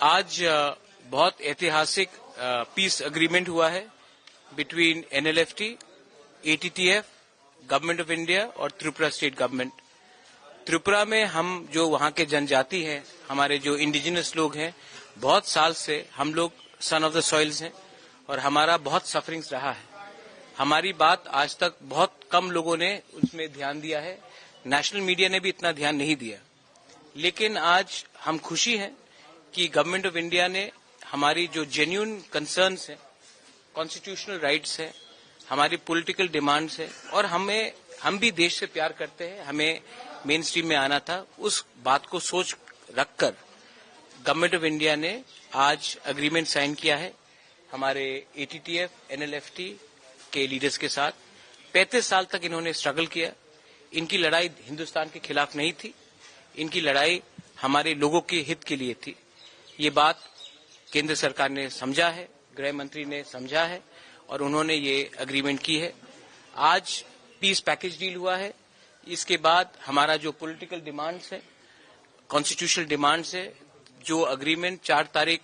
आज बहुत ऐतिहासिक पीस एग्रीमेंट हुआ है between NLFT, ATTF, government of India और त्रिपुरा स्टेट गवर्नमेंट। त्रिपुरा में हम जो वहां के जनजाति हैं, हमारे जो इंडिजिनस लोग हैं, बहुत साल से हम लोग सन ऑफ द सॉइल्स हैं और हमारा बहुत सफरिंग्स रहा है। हमारी बात आज तक बहुत कम लोगों ने उसमें ध्यान दिया है, नेशनल मीडिया ने भी इतना ध्यान नहीं दिया। लेकिन आज हम खुशी हैं कि गवर्नमेंट ऑफ इंडिया ने हमारी जो जेन्युइन कंसर्न्स हैं, कॉन्स्टिट्यूशनल राइट्स हैं, हमारी पॉलिटिकल डिमांड्स हैं और हम भी देश से प्यार करते हैं, हमें मेन स्ट्रीम में आना था, उस बात को सोच रखकर गवर्नमेंट ऑफ इंडिया ने आज एग्रीमेंट साइन किया है हमारे ATTF, NLFT के लीडर्स के साथ। 35 साल तक इन्होंने स्ट्रगल किया। इनकी लड़ाई हिंदुस्तान के खिलाफ नहीं थी, इनकी लड़ाई हमारे लोगों के हित के लिए थी। ये बात केंद्र सरकार ने समझा है, गृह मंत्री ने समझा है और उन्होंने ये एग्रीमेंट की है। आज पीस पैकेज डील हुआ है। इसके बाद हमारा जो पॉलिटिकल डिमांड्स है, कॉन्स्टिट्यूशनल डिमांड्स है, जो एग्रीमेंट 4 तारीख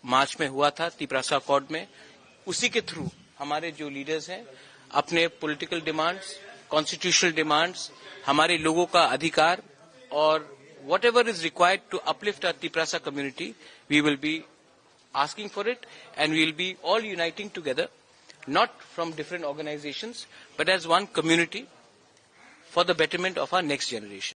मार्च में हुआ था तिप्रासा अकॉर्ड में, उसी के थ्रू हमारे जो लीडर्स हैं अपने पॉलिटिकल डिमांड्स, कॉन्स्टिट्यूशनल डिमांड्स, हमारे लोगों का अधिकार और whatever is required to uplift our Tiprasa community, we will be asking for it and we will be all uniting together, not from different organizations, but as one community for the betterment of our next generation.